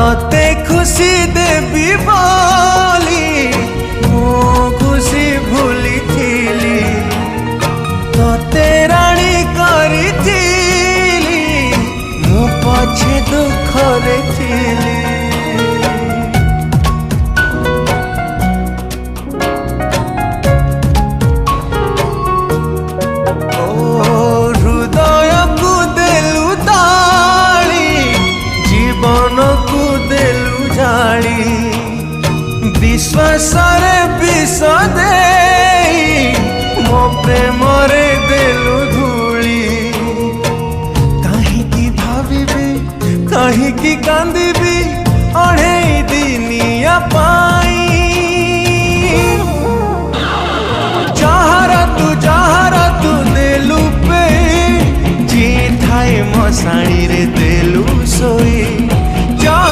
तते खुशी देवी बोली मो खुशी भूली थीली तते राणी करी थीली मो पछे दुख रे थीली। विश्वास विष दे मो प्रेम रे देलु धूली कहीं भावी कहीं कांदी अढ़े दिनिया पाई जहारा तू देलु पे जी थाए मशाणी रे देलु सोई।